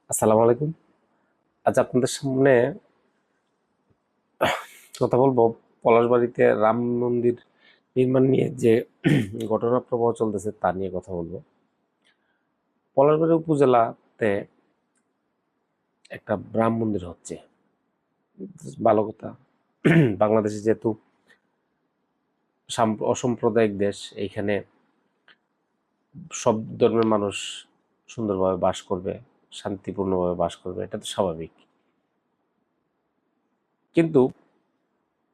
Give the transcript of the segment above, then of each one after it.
আসসালামু আলাইকুম। আজ আপনাদের সামনে কথা বলবো পলাশবাড়িতে রাম মন্দির নির্মাণ নিয়ে যে ঘটনা প্রবাহ চলতেছে তা নিয়ে কথা বলবো। পলাশবাড়ি উপজেলাতে একটা রাম মন্দির হচ্ছে, ভালো কথা। বাংলাদেশে যেহেতু অসাম্প্রদায়িক দেশ, এইখানে সব ধর্মের মানুষ সুন্দরভাবে বাস করবে, শান্তিপূর্ণভাবে বাস করবে, এটা তো স্বাভাবিক। কিন্তু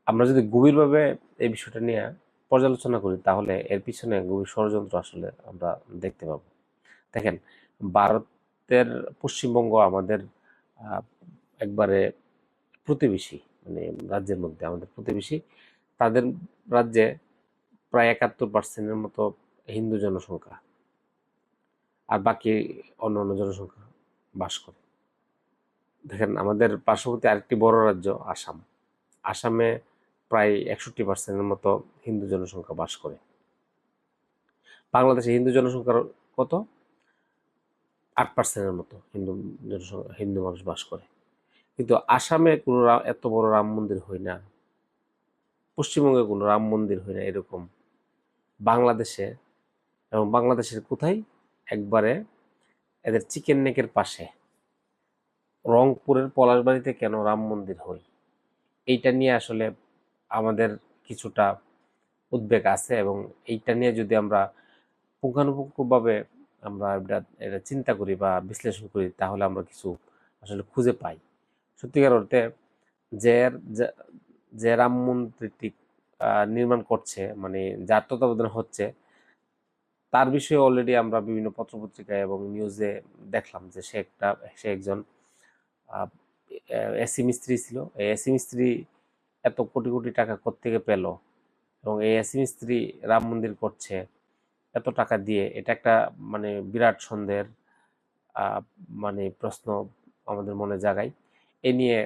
আমরা যদি গভীরভাবে এই বিষয়টা নিয়ে পর্যালোচনা করি তাহলে এর পিছনে গভীর ষড়যন্ত্র আসলে আমরা দেখতে পাবো। দেখেন, ভারতের পশ্চিমবঙ্গ আমাদের আহ, একবারে প্রতিবেশী, মানে রাজ্যের মধ্যে আমাদের প্রতিবেশী। তাদের রাজ্যে প্রায় 71% মতো হিন্দু জনসংখ্যা, আর বাকি অন্যান্য জনসংখ্যা বাস করে। দেখেন, আমাদের পার্শ্ববর্তী আরেকটি বড় রাজ্য আসাম। আসামে প্রায় 61% মতো হিন্দু জনসংখ্যা বাস করে। বাংলাদেশে হিন্দু জনসংখ্যার কত? 8% মতো হিন্দু মানুষ বাস করে। কিন্তু আসামে কোনো এত বড় রাম মন্দির হয় না, পশ্চিমবঙ্গে কোনো রাম মন্দির হয় না এরকম বাংলাদেশে। এবং বাংলাদেশের কোথায়? একবারে এদের চিকেন নেকের পাশে রংপুরের পলাশবাড়িতে কেন রাম মন্দির হয়, এইটা নিয়ে আসলে আমাদের কিছুটা উদ্বেগ আছে। এবং এইটা নিয়ে যদি আমরা পুঙ্খানুপুঙ্খভাবে আমরা এটা চিন্তা করি বা বিশ্লেষণ করি তাহলে আমরা কিছু আসলে খুঁজে পাই। সত্যিকার অর্থে যে যে রাম মন্দিরটি নির্মাণ করছে, মানে যার তত্ত্বাবধানে হচ্ছে, তার বিষয়ে অলরেডি আমরা বিভিন্ন পত্রপত্রিকায় এবং নিউজে দেখলাম যে সে একজন এসি মিস্ত্রি ছিল। এই এসি মিস্ত্রি এত কোটি কোটি টাকা কোত্থেকে পেল, এবং এই এসি মিস্ত্রি রাম মন্দির করছে এত টাকা দিয়ে, এটা একটা মানে বিরাট সন্দেহের আহ, মানে প্রশ্ন আমাদের মনে জাগায়। এ নিয়ে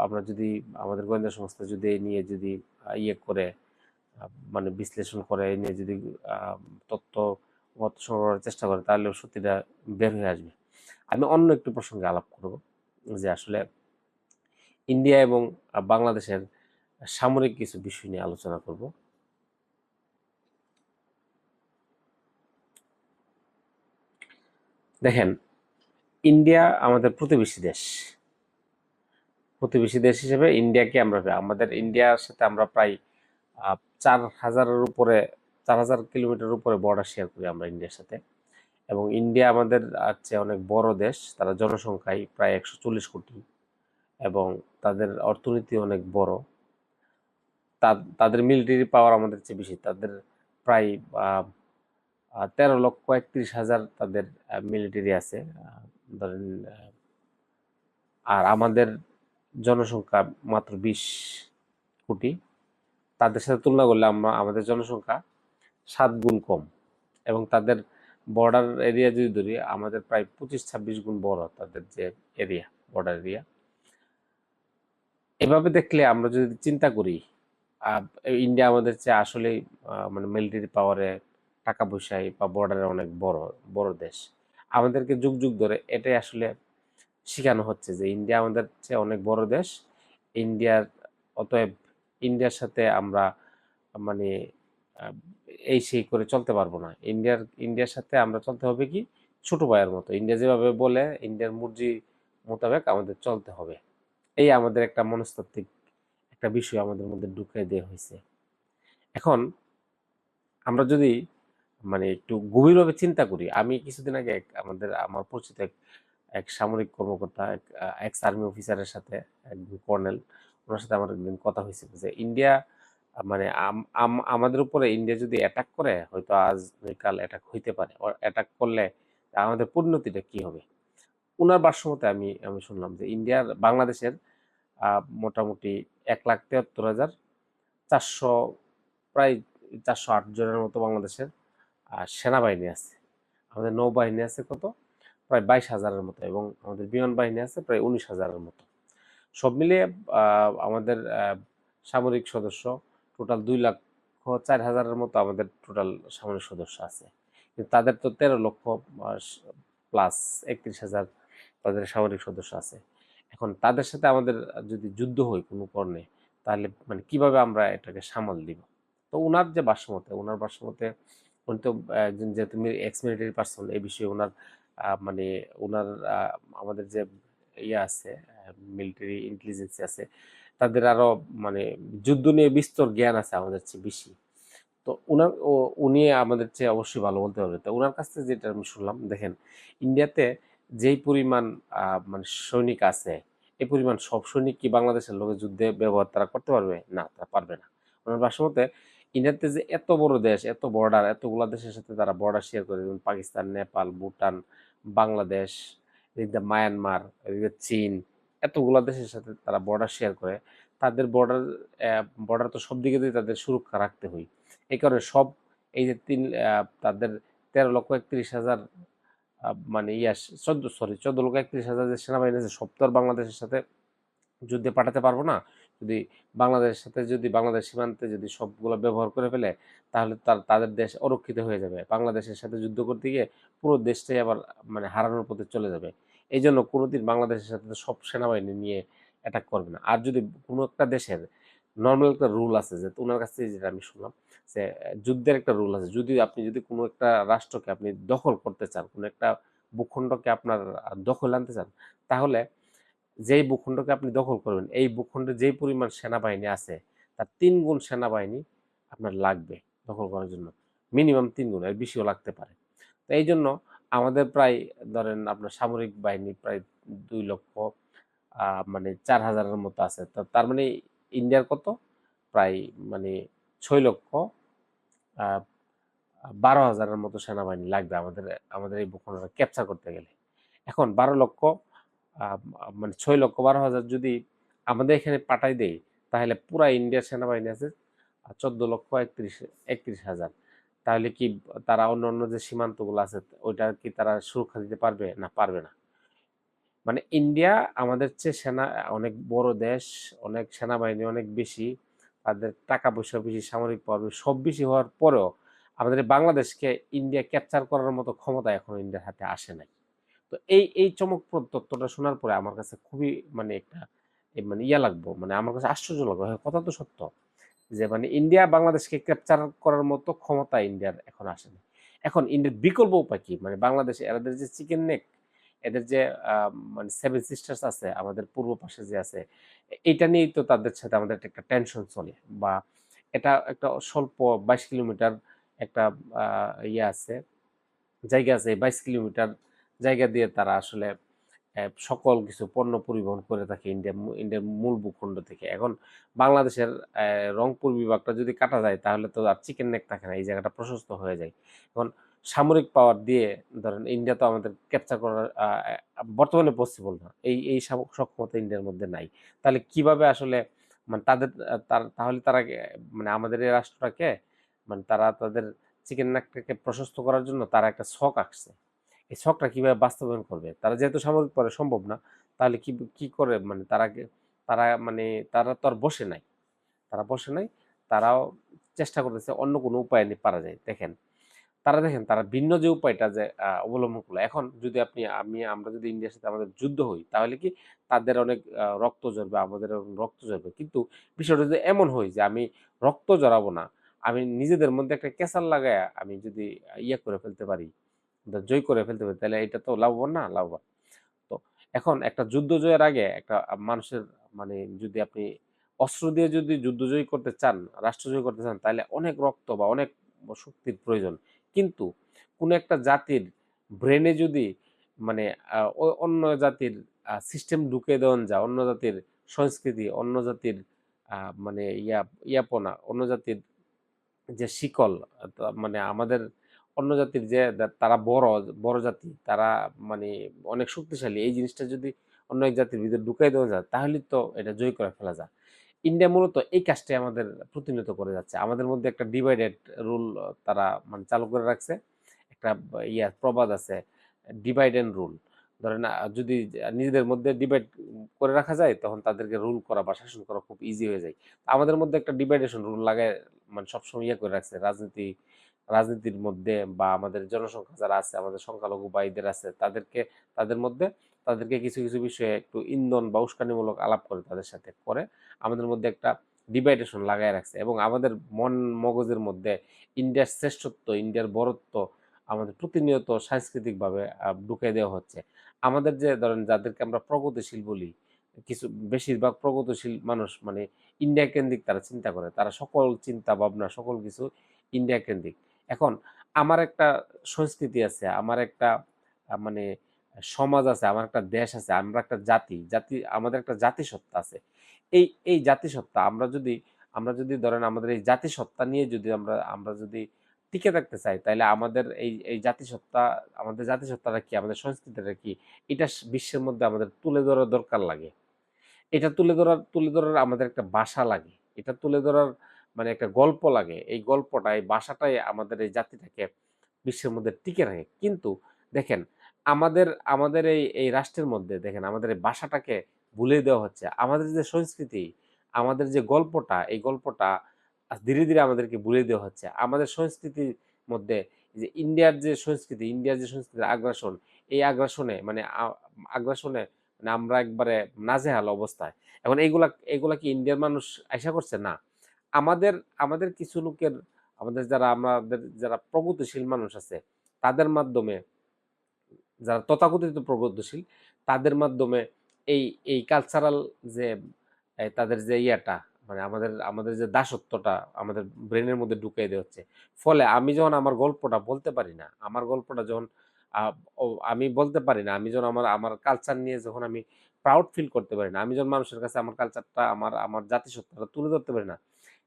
আমরা যদি আমাদের গোয়েন্দা সংস্থা যদি এই নিয়ে যদি ইয়ে করে মানে বিশ্লেষণ করে, এই নিয়ে যদি তথ্য সংগ্রহের চেষ্টা করে তাহলে সত্যিটা বের হয়ে আসবে। আমি অন্য একটু প্রসঙ্গে আলাপ করব, যে আসলে ইন্ডিয়া এবং বাংলাদেশের সামরিক কিছু বিষয় নিয়ে আলোচনা করব। দেখেন, ইন্ডিয়া আমাদের প্রতিবেশী দেশ। প্রতিবেশী দেশ হিসেবে ইন্ডিয়াকে আমরা, আমাদের ইন্ডিয়ার সাথে আমরা প্রায় 4,000-এর উপরে, 4,000 কিলোমিটার উপরে বর্ডার শেয়ার করি আমরা ইন্ডিয়ার সাথে। এবং ইন্ডিয়া আমাদের চেয়ে অনেক বড় দেশ। তারা জনসংখ্যায় প্রায় 140 কোটি, এবং তাদের অর্থনীতি অনেক বড়। তাদের মিলিটারি পাওয়ার আমাদের চেয়ে বেশি। তাদের প্রায় 13,31,000 তাদের মিলিটারি আছে, ধরেন। আর আমাদের জনসংখ্যা মাত্র 20 কোটি। তাদের সাথে তুলনা করলে আমাদের জনসংখ্যা 7 গুণ কম। এবং তাদের বর্ডার এরিয়া যদি ধরি, আমাদের প্রায় 25-26 গুণ বড় তাদের যে এরিয়া, বর্ডার এরিয়া। এভাবে দেখলে আমরা যদি চিন্তা করি, আহ, ইন্ডিয়া আমাদের চেয়ে আসলেই মানে মিলিটারি পাওয়ারে, টাকা পয়সায় বা বর্ডারে অনেক বড় বড় দেশ। আমাদেরকে যুগ যুগ ধরে এটাই আসলে শেখানো হচ্ছে যে ইন্ডিয়া আমাদের চেয়ে অনেক বড় দেশ। ইন্ডিয়ার অতএব ইন্ডিয়ার সাথে আমরা মানে আহ, এই সেই করে চলতে পারবো না। ইন্ডিয়ার সাথে আমরা চলতে হবে কি, ছোট ভাইয়ের মতো। ইন্ডিয়া যেভাবে বলে, ইন্ডিয়ার মর্জি মোতাবেক আমাদের চলতে হবে। এই আমাদের একটা মনস্তাত্ত্বিক একটা বিষয় আমাদের মধ্যে ঢুকিয়ে দেওয়া হয়েছে। এখন আমরা যদি মানে একটু গভীরভাবে চিন্তা করি, আমি কিছুদিন আগে আমার পরিচিত এক সামরিক কর্মকর্তা, এক এক্স আর্মি অফিসারের সাথে, একজন কর্নেল, ওনার সাথে আমার একদিন কথা হয়েছিল যে ইন্ডিয়া মানে আমাদের উপরে ইন্ডিয়া যদি অ্যাটাক করে, হয়তো আজ নয় কাল অ্যাটাক হইতে পারে। অ্যাটাক করলে আমাদের পরিণতিটা কি হবে? ওনার ভাষ্যমতে আমি আমি শুনলাম যে বাংলাদেশের মোটামুটি 1,73,400, প্রায় 408 জনের মতো বাংলাদেশের সেনাবাহিনী আছে। আমাদের নৌবাহিনী আছে কত? প্রায় 22,000-এর মতো। এবং আমাদের বিমান বাহিনী আছে প্রায় 19,000-এর মতো। সব মিলিয়ে আমাদের সামরিক সদস্য টোটাল 2,04,000-এর মতো আমাদের টোটাল সামরিক সদস্য আছে। কিন্তু তাদের তো 13 লক্ষ প্লাস 31,000 তাদের সামরিক সদস্য আছে। এখন তাদের সাথে আমাদের যদি যুদ্ধ হয় কোনো কারণে, তাহলে মানে কিভাবে আমরা এটাকে সামাল দিব? তো উনার যে ভাষ্যমতে, উনার ভাষ্যমতে উনি তো একজন যেহেতু এক্স মিলিটারি পারসন, এই বিষয়ে উনার মানে উনার আ আমাদের যে ইয়ে আছে, মিলিটারি ইন্টেলিজেন্স আছে, তাদের আরো মানে যুদ্ধ নিয়ে বিস্তর জ্ঞান আছে আমাদের চেয়ে বেশি। তো উনি আমাদের চেয়ে অবশ্যই ভালো বলতে পারবে। তো উনার কাছ থেকে যেটা আমি শুনলাম, দেখেন ইন্ডিয়াতে যেই পরিমাণ মানে সৈনিক আছে, এই পরিমাণ সব সৈনিক কি বাংলাদেশের লোকের যুদ্ধে ব্যবহার তারা করতে পারবে? না, তারা পারবে না। উনার ভাষ্যমতে ইন্ডিয়াতে যে এত বড় দেশ, এত বর্ডার, এতগুলা দেশের সাথে তারা বর্ডার শেয়ার করে, যেমন পাকিস্তান, নেপাল, ভুটান, বাংলাদেশ, এদিকে মায়ানমার, এদিকে চীন, এতগুলা দেশের সাথে তারা বর্ডার শেয়ার করে। তাদের বর্ডার তো সব দিকে দিয়ে তাদের সুরক্ষা রাখতে হয়। এই কারণে এই যে তাদের 13,31,000 মানে 14,31,000 যে সেনাবাহিনী আছে, সব তো আর বাংলাদেশের সাথে যুদ্ধে পাঠাতে পারবো না। যদি বাংলাদেশের সাথে যদি বাংলাদেশ সীমান্তে যদি সবগুলো ব্যবহার করে ফেলে, তাহলে তাদের দেশ অরক্ষিত হয়ে যাবে। বাংলাদেশের সাথে যুদ্ধ করতে গিয়ে পুরো দেশটাই আবার মানে হারানোর পথে চলে যাবে। এইজন্য কোনোদিন বাংলাদেশের সাথে সব সেনাবাহিনী নিয়ে অ্যাটাক করবে না। আর যদি কোনো একটা দেশের নরমাল একটা রুল আছে, যে উনার কাছ থেকে যেটা আমি শুনলাম, যে যুদ্ধের একটা রুল আছে। আপনি যদি কোনো একটা রাষ্ট্রকে আপনি দখল করতে চান, কোনো একটা ভূখণ্ডকে আপনার দখলে আনতে চান, তাহলে যেই ভূখণ্ডকে আপনি দখল করবেন, এই ভূখণ্ডে যেই পরিমাণ সেনাবাহিনী আছে, তার ৩ গুণ সেনাবাহিনী আপনার লাগবে দখল করার জন্য। মিনিমাম ৩ গুণ, এর বেশিও লাগতে পারে। তো এইজন্য আমাদের প্রায় ধরেন আপনার সামরিক বাহিনী প্রায় ২,০০,০০০ মানে ৪,০০০ এর মতো আছে। তো তার মানে ইন্ডিয়ার কত? প্রায় মানে ৬,০০,০০০ আ ১২,০০০ এর মতো সেনাবাহিনী লাগবে আমাদের এই ভূখণ্ডটা ক্যাপচার করতে গেলে। এখন ১২,০০,০০০ মানে ৬,০০,০০০ ১২,০০০ যদি আমাদের এখানে পাঠায় দেই, তাহলে পুরা ইন্ডিয়ার সেনাবাহিনী আছে ১৪,৩১,০০০। তাহলে কি তারা অন্যান্য যে সীমান্তগুলো আছে, ওইটা কি তারা সুরক্ষা দিতে পারবে? না, পারবে না। মানে ইন্ডিয়া আমাদের চেয়ে অনেক বড় দেশ, অনেক সেনাবাহিনী অনেক বেশি, তাদের টাকা পয়সা বেশি, সামরিক পাওয়ার বেশি, সব বেশি হওয়ার পরেও আমাদের এই বাংলাদেশকে ইন্ডিয়া ক্যাপচার করার মতো ক্ষমতা এখনো ইন্ডিয়ার হাতে আসে নাই। তো এই চমকপ্রদ তথ্যটা শোনার পরে আমার কাছে খুবই মানে একটা মানে লাগবো, মানে আমার কাছে আশ্চর্য লাগলো। হ্যাঁ, কথা তো সত্য। যে মানে ইন্ডিয়া বাংলাদেশকে ক্যাপচার করার মতো ক্ষমতা ইন্ডিয়ার এখন আসেনি। এখন ইন্ডিয়ার বিকল্প উপায় কি? মানে বাংলাদেশে এদের যে চিকেন নেক, এদের যে মানে সেভেন সিস্টার্স আছে আমাদের পূর্ব পাশে যে আছে, এইটা নিয়েই তো তাদের সাথে আমাদের একটা টেনশন চলে। বা এটা একটা স্বল্প ২২ কিলোমিটার একটা আ ইয়ে আছে, জায়গা আছে। এই ২২ কিলোমিটার জায়গা দিয়ে তারা আসলে সকল কিছু পণ্য পরিবহন করে থাকে ইন্ডিয়ার মূল ভূখণ্ড থেকে। এখন বাংলাদেশের রংপুর বিভাগটা যদি কাটা যায়, তাহলে তো আর চিকেন নেক থাকে না। এই জায়গাটা প্রশস্ত হয়ে যায়। এখন সামরিক পাওয়ার দিয়ে ধরেন ইন্ডিয়া তো আমাদের ক্যাপচার করার বর্তমানে পসিবল না। এই সক্ষমতা ইন্ডিয়ার মধ্যে নাই। তাহলে কিভাবে আসলে মানে তাদের তাহলে তারা মানে আমাদের এই রাষ্ট্রটাকে মানে তারা তাদের চিকেন নেকটাকে প্রশস্ত করার জন্য তারা একটা ছক আঁকছে। এই ছকটা কিভাবে বাস্তবায়ন করবে? তারা যেহেতু সামরিক পরে সম্ভব না, তাহলে কি করে মানে তারা মানে তারা তো আর বসে নাই। তারা বসে নাই। তারাও চেষ্টা করতেছে অন্য কোনো উপায়ে পারা যায়। দেখেন তারা ভিন্ন যে উপায়টা যে অবলম্বন করলো। এখন যদি আমরা যদি ইন্ডিয়ার সাথে আমাদের যুদ্ধ হই, তাহলে কি তাদের অনেক রক্ত ঝরবে, আমাদের রক্ত ঝরবে। কিন্তু বিষয়টা যদি এমন হয় যে আমি রক্ত ঝরাবো না, আমি নিজেদের মধ্যে একটা ক্যাচাল লাগায়া আমি যদি করে ফেলতে পারি, জয় করে ফেলতে পারি, তাহলে এটা তো লাভবান না? লাভবান। তো এখন একটা যুদ্ধ জয়ের আগে একটা মানুষের মানে যদি আপনি অস্ত্র দিয়ে যদি যুদ্ধ জয়ী করতে চান, রাষ্ট্র জয়ী করতে চান, তাহলে অনেক রক্ত বা অনেক শক্তির প্রয়োজন। কিন্তু কোন একটা জাতির ব্রেনে যদি মানে অন্য জাতির সিস্টেম ঢুকে দেওয়ান যায়, অন্য জাতির সংস্কৃতি, অন্য জাতির মানে ইয়াপনা, অন্য জাতির যে শিকল, মানে আমাদের অন্য জাতির যে তারা বড় জাতি, তারা মানে অনেক শক্তিশালী। এই জিনিসটা যদি অন্য এক জাতির ভিতরে ঢুকাই দেওয়া যায়, তাহলেই তো এটা জয় করে ফেলা যায়। ইন্ডিয়া মূলত এই কাজটাই আমাদের প্রতিনিয়ত করে যাচ্ছে। আমাদের মধ্যে একটা ডিভাইডেড রুল তারা মানে চালু করে রাখছে। একটা প্রবাদ আছে, ডিভাইড অ্যান্ড রুল। ধরেন যদি নিজেদের মধ্যে ডিভাইড করে রাখা যায়, তখন তাদেরকে রুল করা বা শাসন করা খুব ইজি হয়ে যায়। আমাদের মধ্যে একটা ডিভাইডেশন রুল লাগায় মানে সবসময় করে রাখছে। রাজনীতির মধ্যে বা আমাদের জনসংখ্যা যারা আছে, আমাদের সংখ্যালঘু ভাইদের আছে, তাদের মধ্যে তাদেরকে কিছু কিছু বিষয়ে একটু ইন্ধন বা উস্কানিমূলক আলাপ করে তাদের সাথে করে আমাদের মধ্যে একটা ডিভাইডেশন লাগায় রাখছে এবং আমাদের মন মগজের মধ্যে ইন্ডিয়ার শ্রেষ্ঠত্ব, ইন্ডিয়ার বড়ত্ব আমাদের প্রতিনিয়ত সাংস্কৃতিকভাবে ঢুকিয়ে দেওয়া হচ্ছে। আমাদের যে ধরেন যাদেরকে আমরা প্রগতিশীল বলি, কিছু বেশিরভাগ প্রগতিশীল মানুষ মানে ইন্ডিয়া কেন্দ্রিক তারা চিন্তা করে। তারা সকল চিন্তা ভাবনা সকল কিছু ইন্ডিয়া কেন্দ্রিক। এখন আমার একটা সংস্কৃতি আছে, আমার একটা মানে সমাজ আছে, আমার একটা দেশ আছে, আমরা একটা জাতি আমাদের একটা জাতিসত্তা আছে। এই জাতিসত্তা আমরা যদি ধরেন আমাদের এই জাতিসত্তা নিয়ে যদি আমরা আমরা যদি টিকে থাকতে চাই, তাইলে আমাদের এই জাতিসত্তা আমাদের জাতিসত্তাটা কি, আমাদের সংস্কৃতিটা কি, এটা বিশ্বের মধ্যে আমাদের তুলে ধরা দরকার লাগে। এটা তুলে ধরার আমাদের একটা ভাষা লাগে। এটা তুলে ধরার মানে একটা গল্প লাগে। এই গল্পটা, এই ভাষাটাই আমাদের এই জাতিটাকে বিশ্বের মধ্যে টিকে রাখে। কিন্তু দেখেন আমাদের এই রাষ্ট্রের মধ্যে দেখেন আমাদের এই ভাষাটাকে ভুলিয়ে দেওয়া হচ্ছে। আমাদের যে সংস্কৃতি, আমাদের যে গল্পটা, এই গল্পটা ধীরে, ধীরে আমাদেরকে ভুলিয়ে দেওয়া হচ্ছে। আমাদের সংস্কৃতির মধ্যে যে ইন্ডিয়ার যে সংস্কৃতির আগ্রাসন, এই আগ্রাসনে মানে আমরা একবারে নাজেহাল অবস্থায়। এখন এইগুলা কি ইন্ডিয়ার মানুষ আইসা করছে? না। আমাদের আমাদের কিছু লোকের আমাদের যারা প্রগতিশীল মানুষ আছে, তাদের মাধ্যমে যারা তথাকথিত প্রগতিশীল, তাদের মাধ্যমে এই এই কালচারাল যে তাদের যে মানে আমাদের যে দাসত্বটা আমাদের ব্রেনের মধ্যে ঢুকিয়ে দেওয়া হচ্ছে। ফলে আমি যখন আমার গল্পটা বলতে পারি না, আমার গল্পটা যখন আ ও আমি বলতে পারি না, আমি যখন আমার আমার কালচার নিয়ে যখন আমি প্রাউড ফিল করতে পারি না, আমি যখন মানুষের কাছে আমার কালচারটা আমার জাতিসত্তাটা তুলে ধরতে পারি না,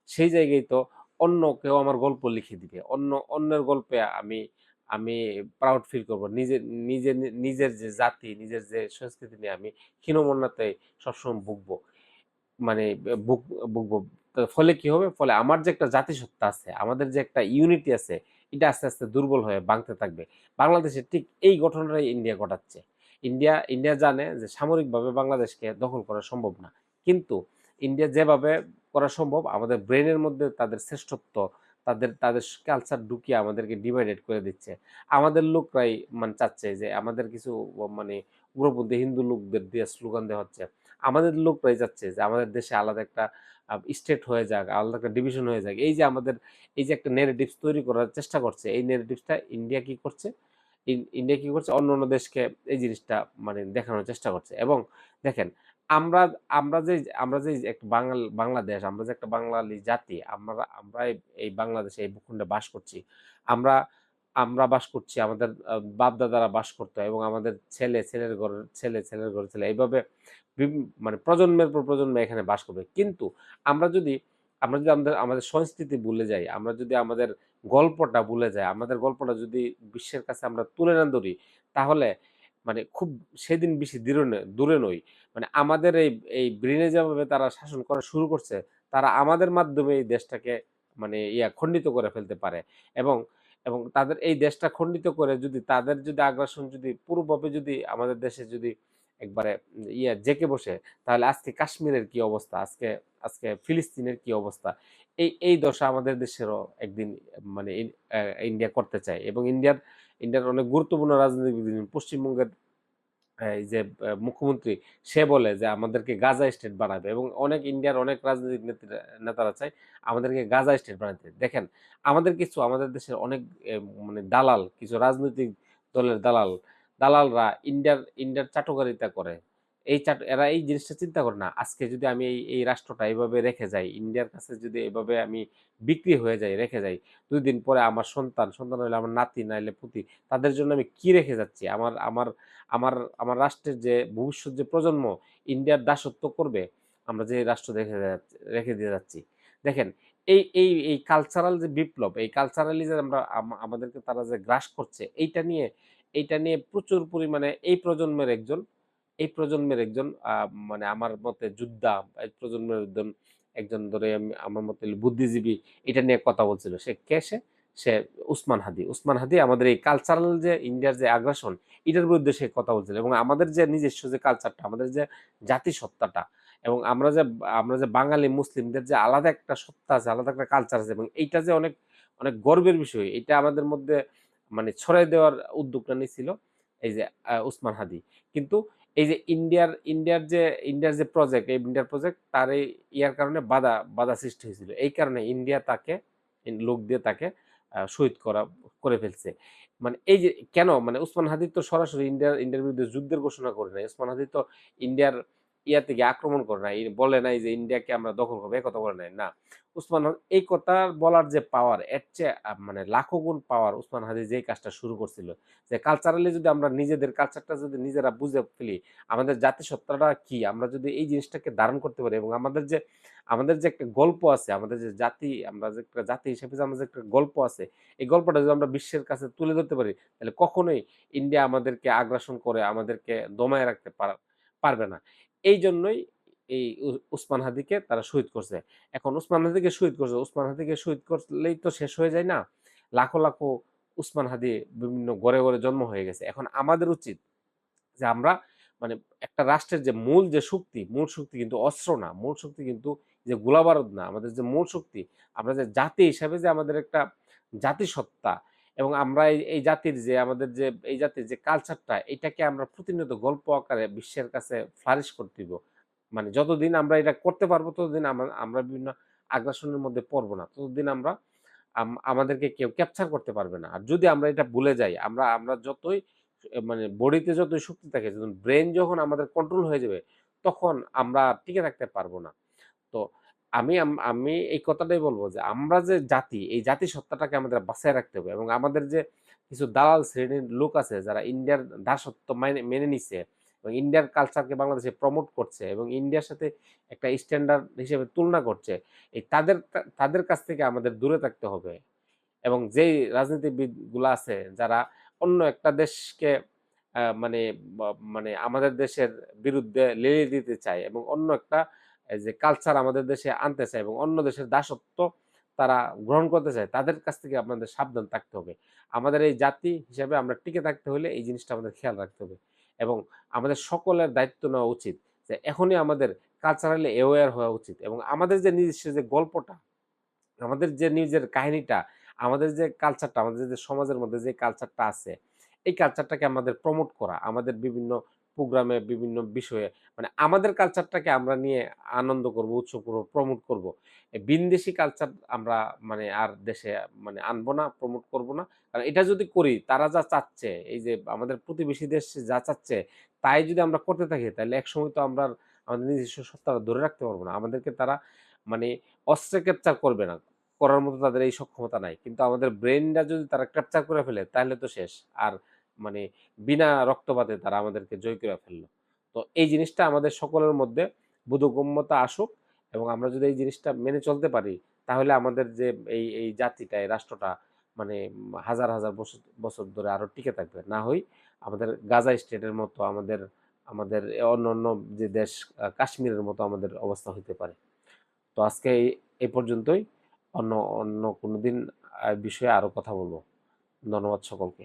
সেই জায়গায় তো অন্য কেউ আমার গল্প লিখে দিবে। অন্যের গল্পে আমি আমি প্রাউড ফিল করব। নিজের যে জাতি, নিজের যে সংস্কৃতি নিয়ে আমি হীনমন্যতায় সবসময় ভুগবো। মানে ভুগবো। তো ফলে কি হবে? ফলে আমার যে একটা জাতিসত্তা আছে, আমাদের যে একটা ইউনিটি আছে, এটা আস্তে, আস্তে দুর্বল হয়ে ভাঙতে থাকবে। বাংলাদেশে ঠিক এই ঘটনাটাই ইন্ডিয়া ঘটাচ্ছে। ইন্ডিয়া জানে যে সামরিকভাবে বাংলাদেশকে দখল করা সম্ভব না। কিন্তু ইন্ডিয়া যেভাবে করা সম্ভব আমাদের ব্রেইনের মধ্যে তাদের শ্রেষ্ঠত্ব, তাদের কালচার ঢুকিয়ে আমাদেরকে ডিভাইডেড করে দিচ্ছে। আমাদের লোকরাই মানে চাচ্ছে যে আমাদের কিছু মানে উগ্রপন্থী হিন্দু লোকদের দিয়ে স্লোগান দেওয়া হচ্ছে। আমাদের লোকরাই চাচ্ছে যে আমাদের দেশে আলাদা একটা স্টেট হয়ে যাক, আলাদা একটা ডিভিশন হয়ে যাক। এই যে একটা ন্যারেটিভস তৈরি করার চেষ্টা করছে, এই ন্যারেটিভসটা ইন্ডিয়া কি করছে? অন্যান্য দেশকে এই জিনিসটা মানে দেখানোর চেষ্টা করছে। এবং দেখেন আমরা আমরা যে একটা বাংলাদেশ, আমরা যে একটা বাঙালি জাতি, আমরা এই বাংলাদেশে এই ভূখণ্ডে বাস করছি। আমরা আমরা বাস করছি, আমাদের বাপ-দাদারা বাস করতো এবং আমাদের ছেলের ঘরের ছেলের ঘরের ছেলে এইভাবে মানে প্রজন্মের পর প্রজন্ম এখানে বাস করবে। কিন্তু আমরা যদি আমাদের সংস্কৃতি ভুলে যাই, আমরা যদি আমাদের গল্পটা ভুলে যাই, আমাদের গল্পটা যদি বিশ্বের কাছে আমরা তুলে না ধরি, তাহলে মানে খুব সেদিন বেশি দূরে নই। মানে আমাদের এই ব্রেনে যেভাবে তারা শাসন করা শুরু করছে, তারা আমাদের মাধ্যমে এই দেশটাকে মানে খণ্ডিত করে ফেলতে পারে। এবং তাদের এই দেশটা খণ্ডিত করে যদি তাদের যদি আগ্রাসন যদি পুরোভাবে যদি আমাদের দেশে যদি একবারে জেঁকে বসে, তাহলে আজকে কাশ্মীরের কি অবস্থা, আজকে আজকে ফিলিস্তিনের কি অবস্থা, এই দশা আমাদের দেশেরও একদিন মানে ইন্ডিয়া করতে চায়। এবং ইন্ডিয়ার অনেক গুরুত্বপূর্ণ রাজনীতিবিদ পশ্চিমবঙ্গের এই যে মুখ্যমন্ত্রী, সে বলে যে আমাদেরকে গাজা স্টেট বানাবে এবং ইন্ডিয়ার অনেক রাজনৈতিক নেতারা চায় আমাদেরকে গাজা স্টেট বানাতে। দেখেন আমাদের দেশের অনেক মানে কিছু রাজনৈতিক দলের দালালরা ইন্ডিয়ার চাটুকারিতা করে। এরা এই জিনিসটা চিন্তা করে না। আজকে যদি আমি এই রাষ্ট্রটা এভাবে রেখে যাই, ইন্ডিয়ার কাছে যদি এভাবে আমি বিক্রি হয়ে যাই, রেখে যাই, ২ দিন পরে আমার সন্তান হইলে আমার নাতি নাইলে পুতি, তাদের জন্য আমি কি রেখে যাচ্ছি? আমার আমার আমার আমার রাষ্ট্রের যে ভবিষ্যৎ যে প্রজন্ম ইন্ডিয়ার দাসত্ব করবে, আমরা যে রাষ্ট্র রেখে দিয়ে যাচ্ছি। দেখেন এই কালচারাল যে বিপ্লব, এই কালচারালি যে আমাদেরকে তারা যে গ্রাস করছে, এইটা নিয়ে প্রচুর পরিমাণে এই প্রজন্মের একজন মানে আমার মতে যোদ্ধা, এই প্রজন্মের একজন একজন ধরে আমার মতে বুদ্ধিজীবী এটা নিয়ে কথা বলছিল। সে কে সে? সে উসমান হাদি। উসমান হাদি আমাদের এই কালচারাল যে ইন্ডিয়ার যে আগ্রাসন, এটার বিরুদ্ধে সে কথা বলছিল এবং আমাদের যে নিজস্ব যে কালচারটা, আমাদের যে জাতিসত্তাটা এবং আমরা যে বাঙালি মুসলিমদের যে আলাদা একটা সত্তা আছে, আলাদা একটা কালচার আছে এবং এইটা যে অনেক, অনেক গর্বের বিষয়। এটা আমাদের মধ্যে মানে ছড়াই দেওয়ার উদ্যোগটা নিছিল এই যে উসমান হাদি। কিন্তু এই যে ইন্ডিয়ার যে প্রজেক্ট, এই ইন্ডিয়ার প্রজেক্ট তার এই ইয়ার কারণে বাধা সৃষ্টি হয়েছিল। এই কারণে ইন্ডিয়া তাকে লোক দিয়ে তাকে শহীদ করে ফেলছে। মানে এই যে কেন মানে ওসমান হাদি তো সরাসরি ইন্ডিয়ার বিরুদ্ধে যুদ্ধের ঘোষণা করে নাই। ওসমান হাদি তো ইন্ডিয়ার ইয়া থেকে আক্রমণ করে নাই। বলে নাই যে ইন্ডিয়াকে আমরা দখল করব। এই কথা বলে নাই। না। এই কথা বলার যে পাওয়ার এর চেয়ে মানে লাখো গুণ পাওয়ার ওসমান হাদি যেই কাজটা শুরু করছিল। যে কালচারালি যদি আমরা নিজেদের কালচারটা যদি নিজেরা বুঝে ফেলি, আমাদের জাতিসত্তাটা কি? আমরা যদি এই জিনিসটাকে ধারণ করতে পারি এবং আমাদের যে একটা গল্প আছে, আমাদের যে জাতি, আমরা যে একটা জাতি হিসেবে যে আমাদের একটা গল্প আছে, এই গল্পটা যদি আমরা বিশ্বের কাছে তুলে ধরতে পারি, তাহলে কখনোই ইন্ডিয়া আমাদেরকে আগ্রাসন করে আমাদেরকে দমায়ে রাখতে পারবে না। এইজন্যই এই ওসমান হাদিকে তারা শহীদ করছে। এখন ওসমান হাদিকে শহীদ করছে, ওসমান হাদিকে শহীদ করলেই তো শেষ হয়ে যায় না। লাখো, লাখো উসমান হাদি বিভিন্ন ঘরে জন্ম হয়ে গেছে। এখন আমাদের উচিত যে আমরা মানে একটা রাষ্ট্রের যে মূল শক্তি কিন্তু অস্ত্র না। মূল শক্তি কিন্তু যে গোলাবারুদ না। আমাদের যে মূল শক্তি, আমরা যে জাতি হিসাবে যে আমাদের একটা জাতিসত্তা এবং আমরা এই জাতির যে আমাদের যে এই জাতির যে কালচারটা, এটাকে আমরা প্রতিনিয়ত গল্প আকারে বিশ্বের কাছে ফ্লারিশ করতে দিব। মানে যতদিন আমরা এটা করতে পারবো, ততদিন আমরা বিভিন্ন আগ্রাসনের মধ্যে পড়ব না। ততদিন আমরা আমাদেরকে কেউ ক্যাপচার করতে পারবে না। আর যদি আমরা এটা ভুলে যাই, আমরা যতই মানে বডিতে যতই শক্তি থাকে, যখন ব্রেইন যখন আমাদের কন্ট্রোল হয়ে যাবে, তখন আমরা আর টিকে থাকতে পারবো না। তো আমি এই কথাটাই বলব যে আমরা যে জাতি, এই জাতিসত্তাটাকে আমাদের বাঁচায় রাখতে হবে এবং আমাদের যে কিছু দালাল শ্রেণীর লোক আছে যারা ইন্ডিয়ার দাসত্ব মেনে নিছে এবং ইন্ডিয়ার কালচারকে বাংলাদেশে প্রমোট করছে এবং ইন্ডিয়ার সাথে একটা স্ট্যান্ডার্ড হিসেবে তুলনা করছে, এই তাদের কাছ থেকে আমাদের দূরে থাকতে হবে। এবং যেই রাজনীতিবিদগুলা আছে যারা অন্য একটা দেশকে মানে মানে আমাদের দেশের বিরুদ্ধে লেলিয়ে দিতে চায় এবং অন্য একটা যে কালচার আমাদের দেশে আনতে চায় এবং অন্য দেশের দাসত্ব তারা গ্রহণ করতে চায়, তাদের কাছ থেকে আপনাদের সাবধান থাকতে হবে। আমাদের এই জাতি হিসেবে আমরা টিকে থাকতে হলে এই জিনিসটা আমাদের খেয়াল রাখতে হবে এবং আমাদের সকলের দায়িত্ব নেওয়া উচিত যে এখনই আমাদের কালচারালি অ্যাওয়্যার হওয়া উচিত এবং আমাদের যে নিজস্ব যে গল্পটা, আমাদের যে নিজের কাহিনীটা, আমাদের যে কালচারটা, আমাদের যে সমাজের মধ্যে যে কালচারটা আছে, এই কালচারটাকে আমাদের প্রমোট করা। আমাদের বিভিন্ন প্রোগ্রামে, বিভিন্ন বিষয়ে মানে আমাদের কালচারটাকে আমরা নিয়ে আনন্দ করব, উৎসব করব, প্রমোট করব। ভিনদেশী কালচার আমরা মানে আর দেশে মানে আনবো না, প্রমোট করব না। কারণ এটা যদি করি, তারা যা চাচ্ছে, এই যে আমাদের প্রতিবেশী দেশ যা চাচ্ছে, তাই যদি আমরা করতে থাকি, তাহলে একসময় তো আমরা আর আমাদের নিজস্ব সত্তাটা ধরে রাখতে পারব না। আমাদেরকে তারা মানে অস্ত্রে ক্যাপচার করবে না। করার মতো তাদের এই সক্ষমতা নাই। কিন্তু আমাদের ব্রেইনটা যদি তারা ক্যাপচার করে ফেলে তাহলে তো শেষ। আর মানে বিনা রক্তপাতে তারা আমাদেরকে জয় করে ফেলল। তো এই জিনিসটা আমাদের সকলের মধ্যে বোধগম্যতা আসুক এবং আমরা যদি এই জিনিসটা মেনে চলতে পারি, তাহলে আমাদের যে এই জাতিটা, এই রাষ্ট্রটা মানে হাজার, হাজার বছর ধরে আরো টিকে থাকবে। না হয় আমাদের গাজা স্টেটের মতো আমাদের আমাদের অন্যান্য যে দেশ কাশ্মীরের মতো আমাদের অবস্থা হইতে পারে। তো আজকে এই পর্যন্তই। অন্য অন্য কোনোদিন বিষয়ে আরো কথা বলবো। ধন্যবাদ সকলকে।